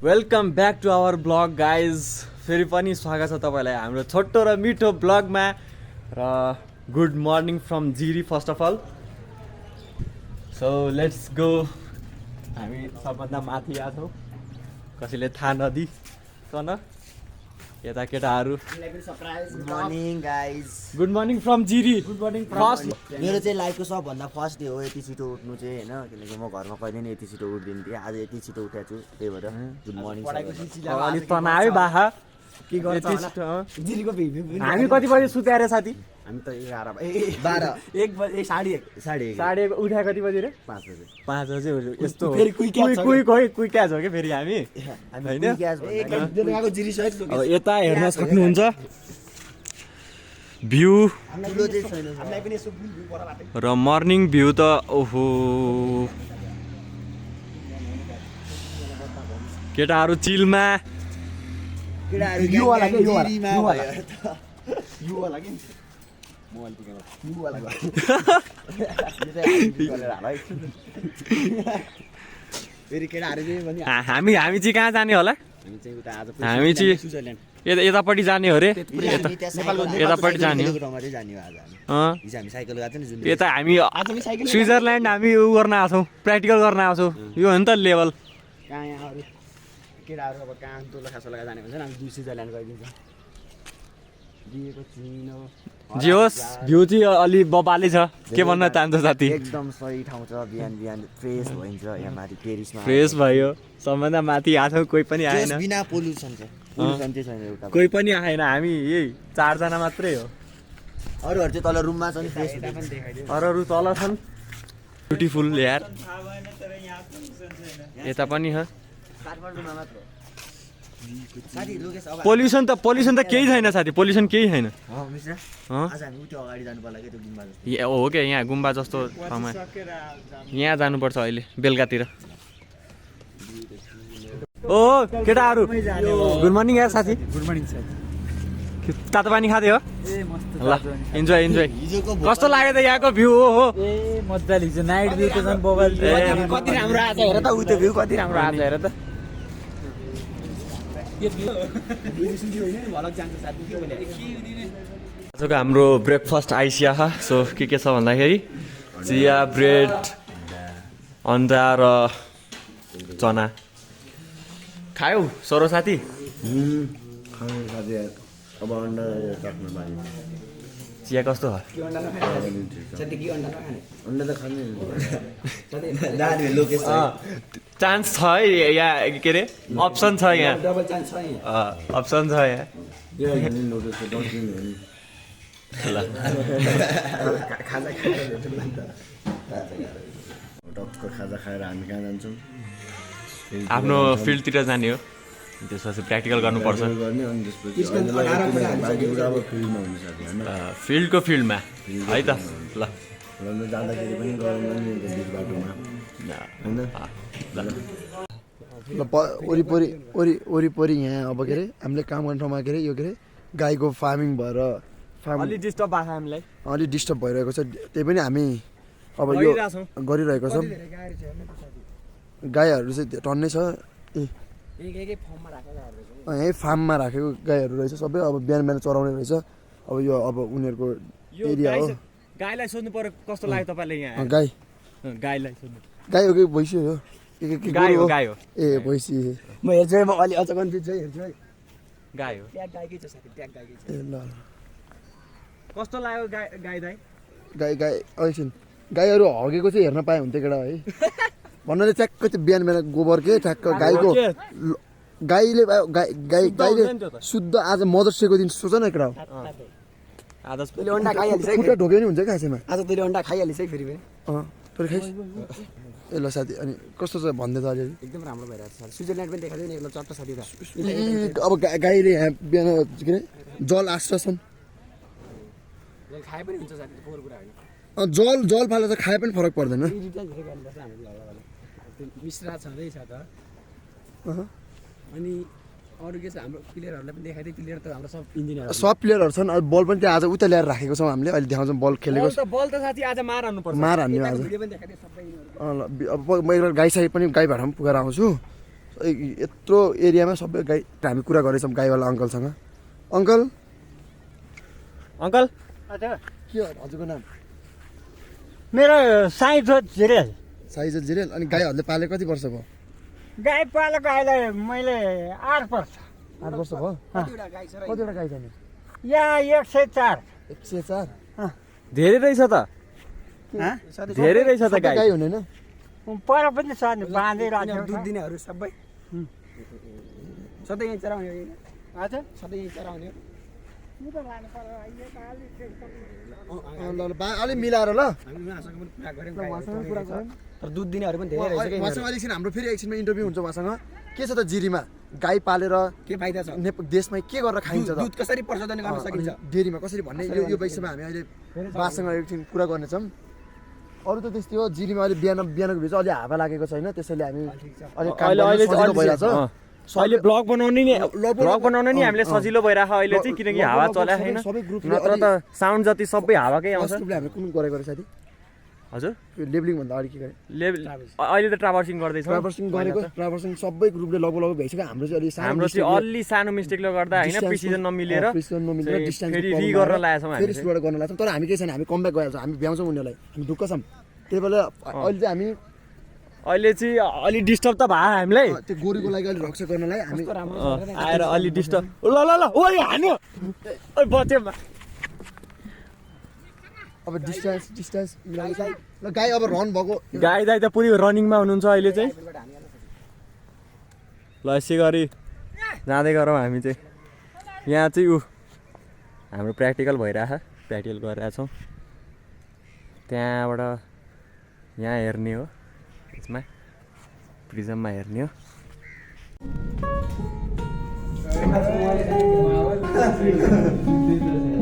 Welcome back to our vlog guys. फेरि पनि स्वागत छ तपाईँलाई हाम्रो छोटो र मिठो ब्लगमा। र good morning from Jiri first of all. So let's go. हामी सबभन्दा माथि आएको छौँ, कसैले थाहा नदिकन। यता केटाहरू good morning guys. Good morning from Jiri. Good morning first मेरो चाहिँ लाइफको सबभन्दा फर्स्ट डे हो यति छिटो उठ्नु चाहिँ होइन, किनकि म घरमा कहिले नै यति छिटो उठ्दिनँ थिएँ। आज यति छिटो उठेको छु, त्यही भएर गुड मर्निङ। अलिक तनावै बाहा के गर्छ हामी कति बजी सुते अरे साथी? हामी त 1 बजे 1:30 उठ्या कति बजी रे? 5 बजे 5 बजे यस्तो फेरि क्विक क्याच हो कि फेरि हामी होइन। गएको जिरी सहित अब यता हेर्न सक्नुहुन्छ भ्यू हामीलाई पनि यसो भ्यू परबाट र मर्निङ भ्यू त ओहो। केटाहरू चिलमा केटाहरु यो वाला के यो वाला के मोबाइल टिकेको यो वाला यो चाहिँ फेरि केटाहरु चाहिँ पनि हामी चाहिँ कहाँ जाने होला? हामी चाहिँ उता आज हामी चाहिँ स्विजरल्यान्ड यतापट्टि जाने हो रे। नेपालको जाने हो। ठाउँमा चाहिँ जाने हो आज हामी। हिजो हामी साइकल गएको थियौँ नि जुन यता हामी स्विजरल्यान्ड हामी उ गर्न आएको छौँ, प्र्याक्टिकल गर्न आएको छौँ। यो हो नि त लेभल। कहाँ यहाँ अरू केटाहरू अब कहाँ दोलखा सोलखा जाने भन्छ हामी स्विजरल्यान्ड गइदिन्छ। दिएको चिनो जे होस् भ्यू चाहिँ अलि बबाले छ। के भन्न चाहन्छ साथी? एकदम सही ठाउँ छ। बिहान बिहान फ्रेस भइन्छ यहाँ माथि टेरिसमा। फ्रेस भयो। सबभन्दा माथि आएको कोही पनि आएन। बिना पोल्युसन छ, पोल्युसन चाहिँ छैन एउटा। कोही पनि आएन। हामी यही 4 जना मात्रै हो। अरूहरू चाहिँ तल रुममा छन्, फ्रेस अरूहरू तल छन्। ब्युटिफुल यार। यता पनि ह। काठमाडौँमा मात्र हो। साथी लोकेश अब पोल्युसन त केही छैन साथी, पोल्युसन केही छैन। मिश्रा हँ आज हामी उठ्यो अगाडि जानु पर्ला के त्यो गुम्बा जस्तो। हो क्या, यहाँ गुम्बा जस्तो ठाउँमा यहाँ जानुपर्छ अहिले बेलुकातिर। ओ केटाहरू गुड मर्निङ यार साथी। Good morning sir. तातो पानी खाँदै हो? ए मस्त ल इन्जोय इन्जोय। हिजोको कस्तो लाग्यो त यहाँको भ्यू? हो ए मजाले हिजो नाइट भ्यू त झन् बबाल कति राम्रो आज हेर त, उ त्यो भ्यू कति राम्रो आज हेर त। आजको हाम्रो ब्रेकफास्ट आइसिया छ। सो के छ भन्दाखेरि चिया, ब्रेड, अन्डा र चना। खायौ सरो साथी? अब अन्डा काट्नु पाइन्छ। चिया कस्तो छ? अन्डा त खाने दादी लोकेश चान्स छ है यहाँ, के अरे अप्सन छ यहाँ, डबल चान्स छ यहाँ। अप्सन छ यहाँ। यो हेर्नु लोकेश त डन्किन हेर्नु ल खाजा खाएर टक्क खाजा खाएर हामी कहाँ जान्छौँ? आफ्नो फिल्डतिर जाने हो, त्यसपछि प्र्याक्टिकल गर्नुपर्छ। गर्ने अनि त्यसपछि बाँकी कुरा अब फिल्डमा हुने साथी होइन। फिल्डको फिल्डमा है त। ल जाँदाखेरि पनि गरौँ नि बिच बाटोमा होइन। ल वरिपरि यहाँ अब के अरे हामीले काम गर्ने ठाउँमा के अरे यो के अरे गाईको फार्मिङ भएर अलि डिस्टर्ब भएको हामीलाई, अलिक डिस्टर्ब भइरहेको छ। त्यही पनि हामी अब यो गरिरहेको छौँ। गाईहरू चाहिँ टन्नै छ। यहीँ फार्ममा राखेको गाईहरू रहेछ सबै। अब बिहान बिहान चराउने रहेछ। अब यो अब उनीहरूको एरिया हो। गाईलाई सोध्नु पर्यो कस्तो लाग्यो तपाईँले यहाँ? गाईलाई सोध्नु। गाई हो कि भैँसी हो? गाई हो, गाई हो। ए भैँसी। म हेर्छु है, म अलि अझ कन्फ्युज छु है, हेर्छु है। गाई हो। ट्याग गाईकै छ साथी, ट्याग गाईकै छ। ए ल कस्तो लाग्यो गाई दाइ? गाई एकछिन गाईहरू हगेको चाहिँ हेर्न पाए हुन्थ्यो केटा है। भन्नाले ट्याक्क चाहिँ बिहान बिहान गोबर के ठ्याक्क गाईको गाईले शुद्ध आज मदर्सेको दिन सोच न केटा। आज तैँले अन्डा खाइहालिस् है, खुट्टा ढोक्यो नि हुन्छ खासैमा। आज तैँले अन्डा खाइहालिस् है फेरि पनि। तैँले खाइस्? ए ल साथी अनि कस्तो छ भन्दै त अलि एकदम राम्रो भइरहेको छ। स्विजरल्यान्ड पनि देखाएको थियो नि एकल चट्ट साथी त। अब गाईले यहाँ बिहान के अरे जल आश्वासन खाए पनि हुन्छ साथी, फोहोर कुरा होइन। जल फाले त खाए पनि फरक पर्दैन। मिश्रा छँदैछ त। अनि अरू के छ हाम्रो प्लेयरहरूलाई पनि देखाइदियो। प्लेयर त हाम्रो सब इन्जिनियर सब प्लेयरहरू छन्। अब बल पनि त्यहाँ आज उता ल्याएर राखेको छौँ हामीले। अहिले देखाउँछौँ बल खेलेको। बल त साथी आज मार हान्नुपर्छ। मार हान्ने आज। भिडियो पनि देखाइदियो सबै। ल अब म एकबार गाई पनि गाई भाडा पनि पुगेर आउँछु। यत्रो एरियामा सबै गाई हामी कुरा गरेछौँ गाईवाला अङ्कलसँग। अङ्कल अङ्कल के हो हजुरको नाम? मेरो साइज झिरेल साइज जिरेल। अनि गाईहरूले पाले कति वर्ष भयो? गाई पालेको अहिले मैले 8 वर्ष 8 वर्ष भयो। कतिवटा गाई छ नि? यहाँ 104 104। धेरै रहेछ त, धेरै रहेछ त गाई। गाई हुँदैन पर पनि छ नि बाँधिरहेको दुध दिनेहरू सबै सधैँ यहीँ चराउने होइन? हजुर सधैँ यहीँ चराउने अलि मिलाएर ल। हामी उहाँसँग पनि कुरा गऱ्यौँ तर दुध दिनेहरू पनि धेरै रहेछ क्या उहाँसँग एकछिन हाम्रो फेरि एकछिनमा इन्टरभ्यू हुन्छ उहाँसँग। के छ त जिरीमा गाई पालेर के फाइदा छ? देशमा के गरेर खाइन्छ त? दुध कसरी प्रशोधन गर्न सकिन्छ? डेरीमा कसरी भन्ने यो विषयमा हामी अहिले बासँग एकछिन कुरा गर्नेछौँ। अरू त त्यस्तै हो। जिरीमा अहिले बिहानको भित्र अलि हावा लागेको छैन, त्यसैले हामी अहिले भइरहेछ। अहिले ब्लग बनाउने नि हामीले सजिलो भइरहेको अहिले चाहिँ, किनकि हावा चलेको छैन, सबै ग्रुपले नत्र त साउन्ड जति सबै हावाकै आउँछ। ग्रुपले हामी कुन गरेको रहेछ साथी? हजुर यो लेबलिङ भन्दा अलिक के गरे? अहिले त ट्राभर्सिङ गर्दैछौँ। ट्राभर्सिङ सबै ग्रुपले लगभग भइसक्यो। हाम्रो चाहिँ अलि हाम्रो चाहिँ अलि सानो मिस्टेकले गर्दा होइन, प्रिसिजन नमिलेर डिस्टेन्स फेरि रि गर्न लागेछौँ फेरि हामी। सुरुवात गर्न लाग्छौँ। तर हामी के छैन, हामी कमब्याक गइहाल्छौँ, हामी भ्याउँछौँ उनीहरूलाई, हामी ढुक्क छौँ। त्यही भएर अहिले चाहिँ हामी अहिले चाहिँ अलि डिस्टर्ब त भयो हामीलाई, त्यो गोरीको लागि अलिक रक्षा गर्नलाई हामी आएर अलि डिस्टर्ब। ल ओइ हान्यो, ओइ बच्यो। अब डिस्टेन्स मिलाउँछ। ल गाई अब रन भएको गाई दाई त पुरै रनिङमा हुनुहुन्छ अहिले चाहिँ। ल यसै गरी जाँदै गरौँ हामी चाहिँ। यहाँ चाहिँ हाम्रो प्र्याक्टिकल भइरहेछ, प्र्याक्टिकल गरिरहेछौँ। त्यहाँबाट यहाँ हेर्ने हो, यसमा प्रिजममा हेर्ने हो।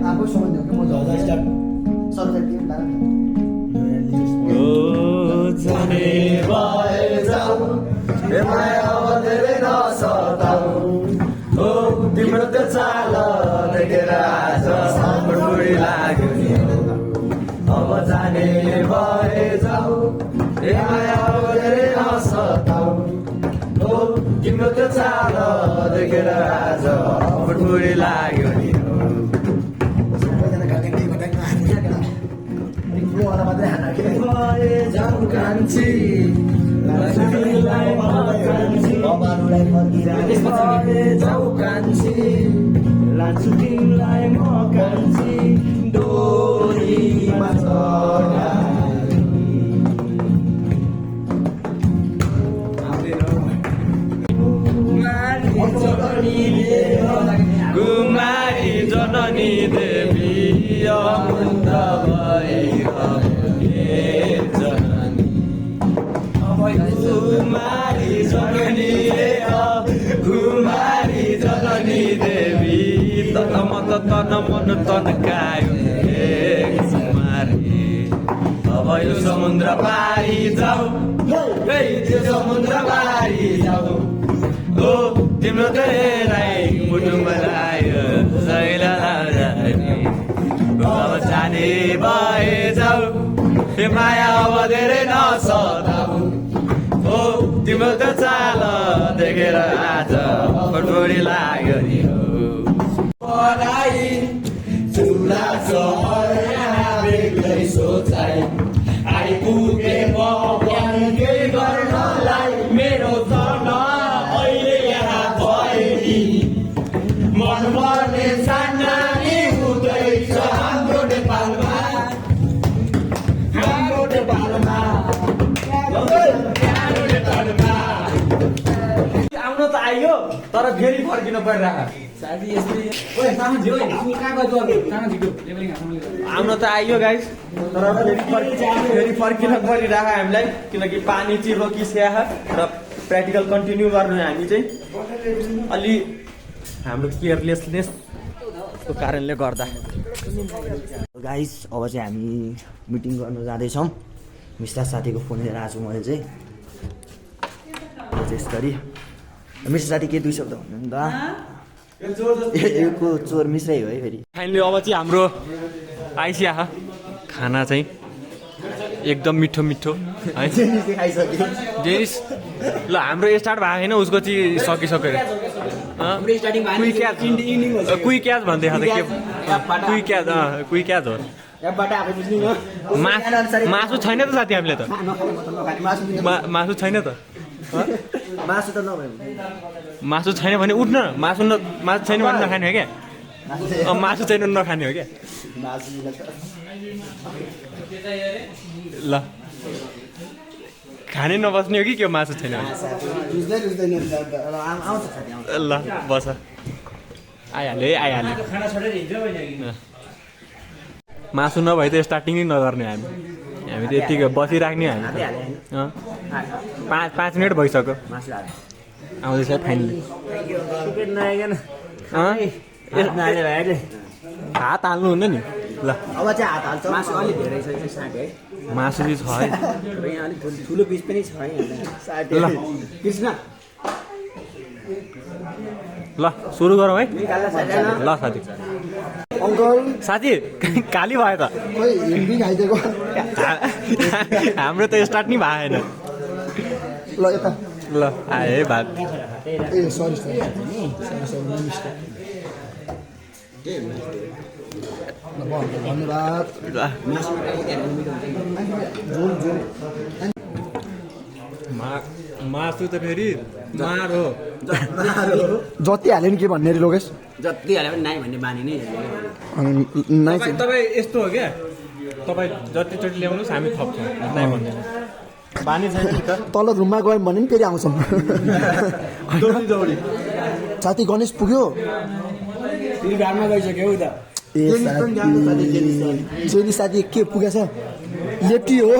आगो सम्बन्ध हो कि म झल्दा सरकारी तिम्रो त चाल देखेर आज बुढी लाग्यो नि, अब जाने भए जाऊ तिम्रो त चाल देखेर आज बुढी लाग्यो नि। जाऊ कान्छी जाऊ कान्छी लान्छु तिमीलाई म कान्छी डोरीमा कुमारी जननी देवी अमुन्द कुमारी जननी देवी तन मन तन्कायो कुमारी। अब यो समुद्र पारी जाऊ, त्यो समुद्र पारी जाऊ, हो तिम्रो तेरै मुटु बनायो अब जाने भए जाऊ, यो माया अब धेरै नसताऊ, हो तिम्रो त चाल देखेर आज बढी लाग्यो नि हो। चुला बेग्लै सोचाइ आइपुगे म केही गर्नलाई, मेरो तन अहिले यहाँ भएँ मन पर्ने सानानी हुँदैछ हाम्रो नेपालमा, हाम्रो नेपालमा। आउन त आइयो तर फेरि फर्किनु परिरहेको आउन त आइयो गाइस, तर फेरि फर्किन परिरहेको हामीलाई, किनकि पानी चाहिँ रोकिसक्यो र प्र्याक्टिकल कन्टिन्यू गर्नु हामी चाहिँ अलि हाम्रो केयरलेसनेसको कारणले गर्दा। गाइस अब चाहिँ हामी मिटिङ गर्न जाँदैछौँ। मिस्टर साथीको फोन लिएर आएको छु मैले चाहिँ यसरी। मिस्टर साथी के 2 शब्द भन्नु नि त? यो चोर मिस्रै हो है फेरि। फाइनली अब चाहिँ हाम्रो आइसिया खाना चाहिँ एकदम मिठो मिठो है खाइसक्यो जेनिस ल हाम्रो स्टार्ट भएको छैन उसको चाहिँ सकिसक्यो अरे कुइ क्याच भन्दै खाँदा के कुइ क्याच हो मासु छैन त साथी हामीले त मासु छैन त मासु त नभए मासु छैन भने उठ्न मासु छैन भने नखाने हो क्या मासु छैन भने नखाने हो क्या ल खाने नबस्ने हो कि के मासु छैन भने ल बस आइहाल्यो है आइहाल्यो मासु नभए त स्टार्टिङ नै नगर्ने हामी त यतिकै बसिराख्ने हामी पाँच मिनट भइसक्यो आउँदैछ फाइनली हात हाल्नु हुन्न नि ल अब चाहिँ हात हाल्छ मासु अलिक धेरै छ साँटे है मासु चाहिँ छ है यहाँ अलिक ठुलो पिस पनि छ है साँटे ल कृष्ण ल सुरु गरौँ है निकाल्न सक्दैन ल साथी अङ्कल साथी खाली भयो त खोइ हेर्दै खाइदिएको हाम्रो त स्टार्ट नै भएको छैन ल यता ल आयो है भात ए सरी सरी धन्यवाद मासु त फेरि मार हो जति हाल्यो नि के भन्ने रे लोकेश जति हाले पनि नाइ भन्ने बानी नै नाइ तपाईँ यस्तो हो क्या तपाईँ जतिचोटि ल्याउनुहोस् हामी थप्छौँ नाइ भन्दैन बानी छैन नि त तल रुममा गयौँ भने पनि फेरि आउँछौँ साथी गणेश पुग्यो फेरि घरमा गइसक्यो उता ए जेनी साथी के पुगेछ लेप्टी हो